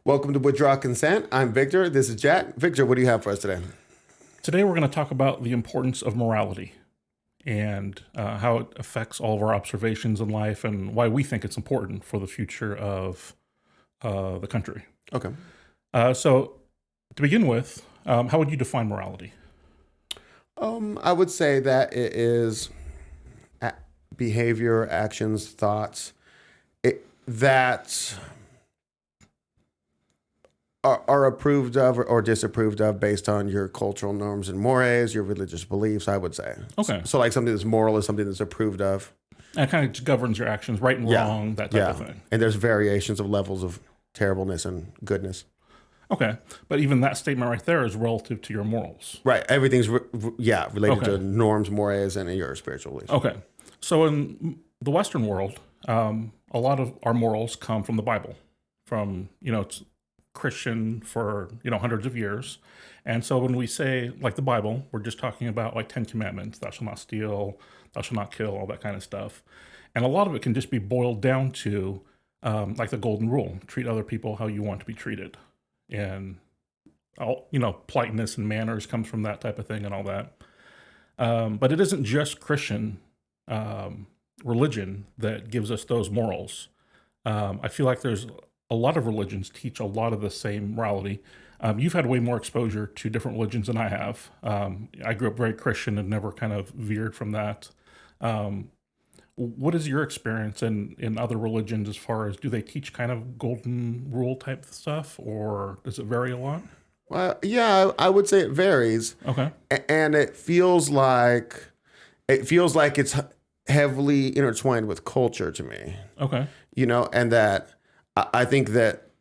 Welcome to Withdraw Consent. I'm Victor. This is Jack. Victor, what do you have for us today? Today, we're going to talk about the importance of morality and how it affects all of our observations in life and why we think it's important for the future of the country. Okay. So, to begin with, how would you define morality? I would say that it is behavior, actions, thoughts that are approved of or disapproved of based on your cultural norms and mores, your religious beliefs, I would say. Okay. So like something that's moral is something that's approved of. And it kind of governs your actions, right and wrong, that type of thing. And there's variations of levels of terribleness and goodness. Okay. But even that statement right there is relative to your morals. Right. Everything's, related to norms, mores, and your spiritual beliefs. Okay. So in the Western world, a lot of our morals come from the Bible, from, it's Christian for, hundreds of years. And so when we say, like the Bible, we're just talking about like 10 commandments, thou shalt not steal, thou shalt not kill, all that kind of stuff. And a lot of it can just be boiled down to like the golden rule, treat other people how you want to be treated. And, politeness and manners comes from that type of thing and all that. But it isn't just Christian religion that gives us those morals. I feel like there's a lot of religions teach a lot of the same morality. You've had way more exposure to different religions than I have. I grew up very Christian and never kind of veered from that. What is your experience in other religions as far as, do they teach kind of golden rule type stuff, or does it vary a lot? Well, yeah, I would say it varies. Okay. And it feels like it's heavily intertwined with culture to me. Okay. And that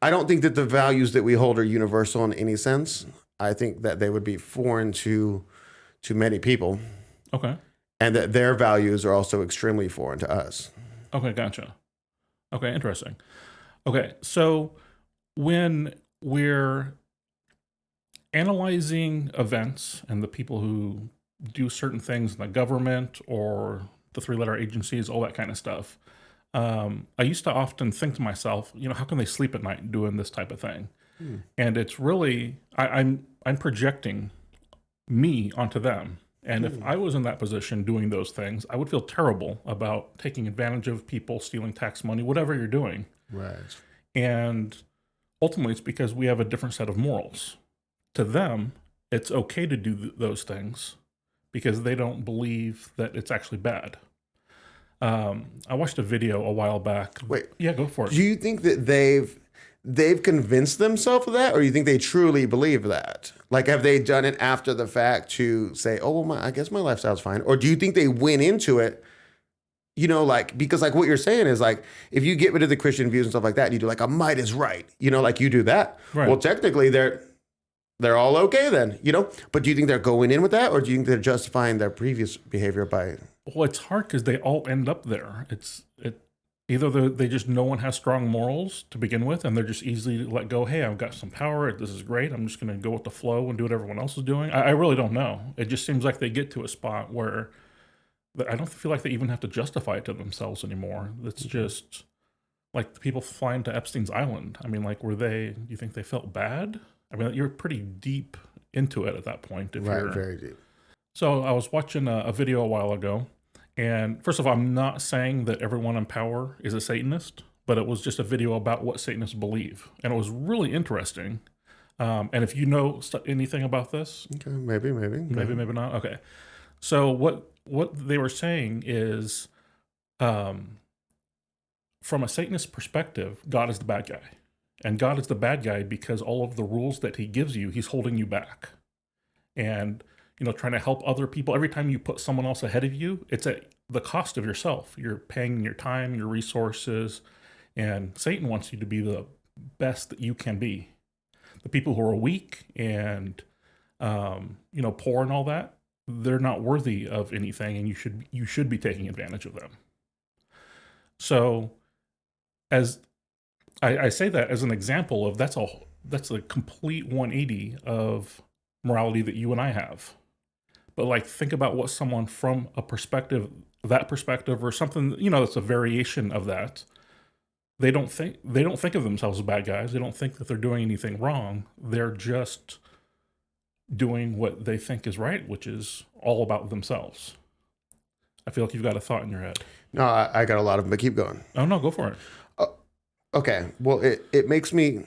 I don't think that the values that we hold are universal in any sense. I think that they would be foreign to many people. Okay. And that their values are also extremely foreign to us. Okay, gotcha. Okay, interesting. Okay, so when we're analyzing events and the people who do certain things in the government or the three-letter agencies, all that kind of stuff, I used to often think to myself, how can they sleep at night doing this type of thing? And it's really, I'm projecting me onto them. And if I was in that position doing those things, I would feel terrible about taking advantage of people, stealing tax money, whatever you're doing. Right. And ultimately, it's because we have a different set of morals. To them, it's okay to do those things because they don't believe that it's actually bad. I watched a video a while back. Wait. Yeah, go for it. Do you think that they've convinced themselves of that, or you think they truly believe that? Like, have they done it after the fact to say, oh, well, I guess my lifestyle's fine? Or do you think they went into it, because like what you're saying is like, if you get rid of the Christian views and stuff like that, and you do like a might is right, like you do that. Right. Well, technically they're all okay then, But do you think they're going in with that, or do you think they're justifying their previous behavior by? Well, it's hard because they all end up there. Either they just, no one has strong morals to begin with, and they're just easily let go. Hey, I've got some power. This is great. I'm just going to go with the flow and do what everyone else is doing. I really don't know. It just seems like they get to a spot where I don't feel like they even have to justify it to themselves anymore. It's just like the people flying to Epstein's Island. I mean, like, do you think they felt bad? I mean, you're pretty deep into it at that point. Right, very deep. So I was watching a video a while ago. And first of all, I'm not saying that everyone in power is a Satanist, but it was just a video about what Satanists believe. And it was really interesting. And if you know anything about this. Okay, maybe. Maybe not. Okay. So what they were saying is, from a Satanist perspective, God is the bad guy. And God is the bad guy because all of the rules that he gives you, he's holding you back. And trying to help other people. Every time you put someone else ahead of you, it's at the cost of yourself. You're paying your time, your resources, and Satan wants you to be the best that you can be. The people who are weak and, poor and all that, they're not worthy of anything, and you should be taking advantage of them. So, as I say that as an example of that's a complete 180 of morality that you and I have. But like, think about what someone from that perspective or something, that's a variation of that they don't think of themselves as bad guys. They don't think that they're doing anything wrong. They're just doing what they think is right, which is all about themselves. I feel like you've got a thought in your head. No, I got a lot of them, but keep going. Oh no, go for it. Okay. Well, it makes me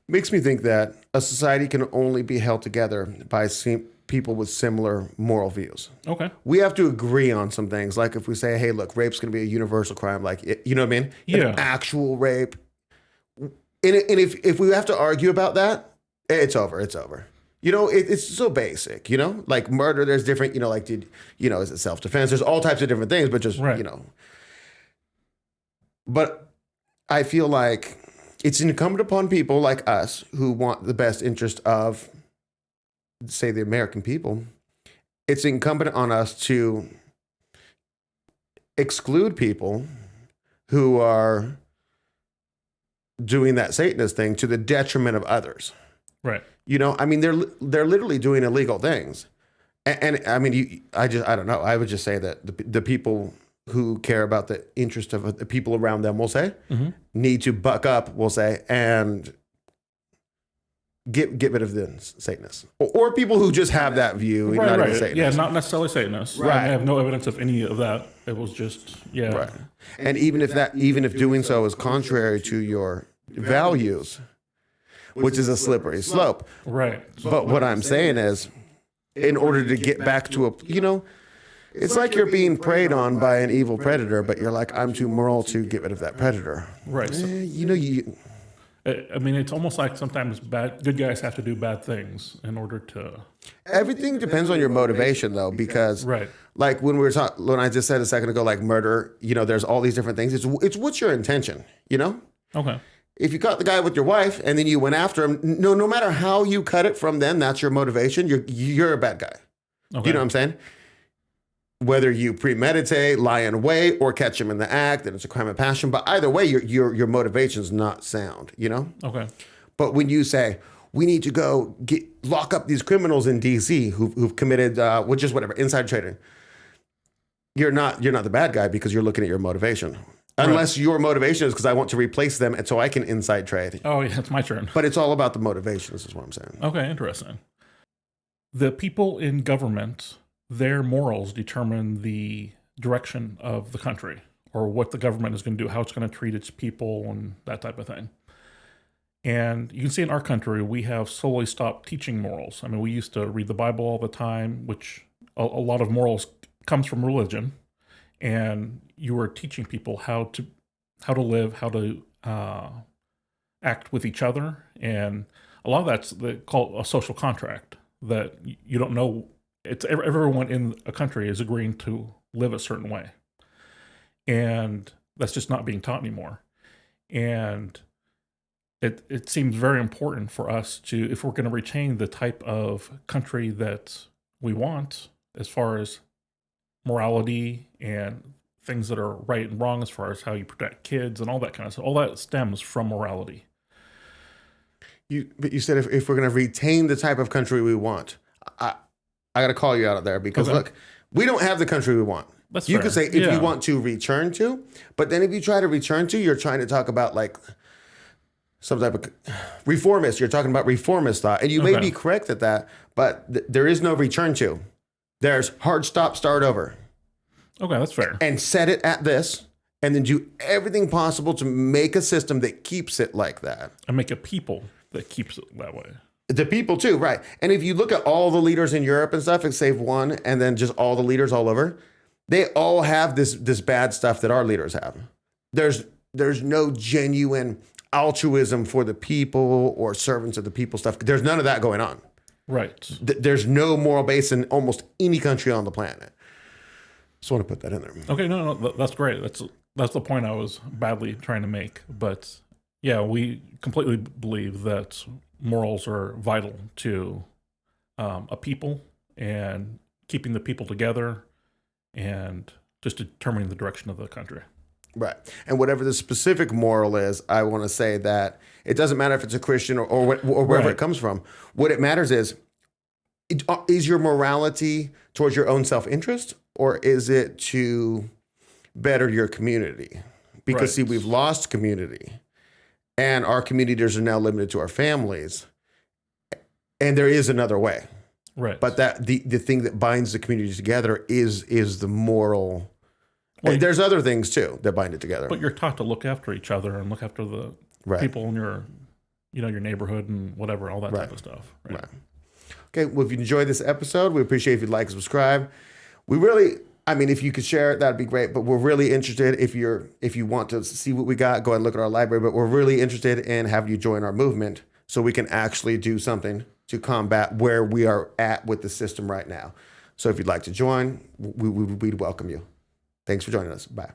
think that a society can only be held together by people with similar moral views. Okay. We have to agree on some things. Like if we say, hey, look, rape's going to be a universal crime, like, you know what I mean? Yeah. An actual rape. And if we have to argue about that, it's over. It's over. You know, it's so basic, you know? Like murder, there's different, you know, like, is it self-defense? There's all types of different things, but just, right. you know. But I feel like it's incumbent upon people like us who want the best interest of, say, the American people. It's incumbent on us to exclude people who are doing that Satanist thing to the detriment of others. Right. You know, I mean, they're literally doing illegal things. And I mean, I don't know. I would just say that the people who care about the interest of the people around them, we'll say, need to buck up, we'll say, and get rid of the Satanists. Or people who just have that view. Right, not right. even Satanists. Yeah, not necessarily Satanists. Right. I have no evidence of any of that. It was just, yeah. Right. And even if doing so is contrary to your values, which is a slippery slope. Right. But what I'm saying is, in order to get back to it's like you're being preyed on by an evil predator, but you're like, I'm too moral to get rid of that predator. Right. So, I mean, it's almost like sometimes good guys have to do bad things in order to. Everything depends on your motivation, though, because right. Like when I just said a second ago, like murder, there's all these different things. It's what's your intention, Okay. If you caught the guy with your wife and then you went after him, no matter how you cut it from them, that's your motivation. You're a bad guy. Okay. You know what I'm saying? Whether you premeditate, lie in wait, or catch him in the act, then it's a crime of passion. But either way, your motivation's not sound. Okay. But when you say we need to go lock up these criminals in D.C. who've committed just whatever inside trading, you're not the bad guy because you're looking at your motivation. Unless your motivation is because I want to replace them and so I can inside trade. Oh, yeah, it's my turn. But it's all about the motivations is what I'm saying. Okay, interesting. The people in government, their morals determine the direction of the country or what the government is going to do, how it's going to treat its people and that type of thing. And you can see in our country, we have slowly stopped teaching morals. I mean, we used to read the Bible all the time, which a lot of morals comes from religion. And you were teaching people how to live, how to act with each other, and a lot of that's called a social contract that you don't know. It's everyone in a country is agreeing to live a certain way, and that's just not being taught anymore. And it seems very important for us to, if we're going to retain the type of country that we want, as far as morality and things that are right and wrong as far as how you protect kids and all that kind of stuff. All that stems from morality. But you said if we're going to retain the type of country we want, I got to call you out of there because look, we don't have the country we want. That's you fair. could say if you want to return to, but then if you try to return to, you're trying to talk about like some type of reformist. You're talking about reformist thought, and you may be correct at that, but there is no return to. There's hard stop, start over. Okay, that's fair. And set it at this, and then do everything possible to make a system that keeps it like that. And make a people that keeps it that way. The people too, right. And if you look at all the leaders in Europe and stuff, save one, and then just all the leaders all over, they all have this bad stuff that our leaders have. There's no genuine altruism for the people or servants of the people stuff. There's none of that going on. Right. There's no moral base in almost any country on the planet. Just want to put that in there. Okay, no, that's great. That's the point I was badly trying to make. But yeah, we completely believe that morals are vital to a people and keeping the people together and just determining the direction of the country. Right. And whatever the specific moral is, I want to say that it doesn't matter if it's a Christian or wherever it comes from. What it matters is your morality towards your own self-interest, or is it to better your community? because see, we've lost community, and our communities are now limited to our families, and there is another way. Right. But that the thing that binds the community together is the moral. And there's other things too that bind it together. But you're taught to look after each other and look after the people in your, your neighborhood and whatever, all that type of stuff. Right. Okay. Well, if you enjoyed this episode, we appreciate if you'd like and subscribe. We really, if you could share it, that'd be great. But we're really interested if you want to see what we got, go ahead and look at our library. But we're really interested in having you join our movement so we can actually do something to combat where we are at with the system right now. So if you'd like to join, we'd welcome you. Thanks for joining us. Bye.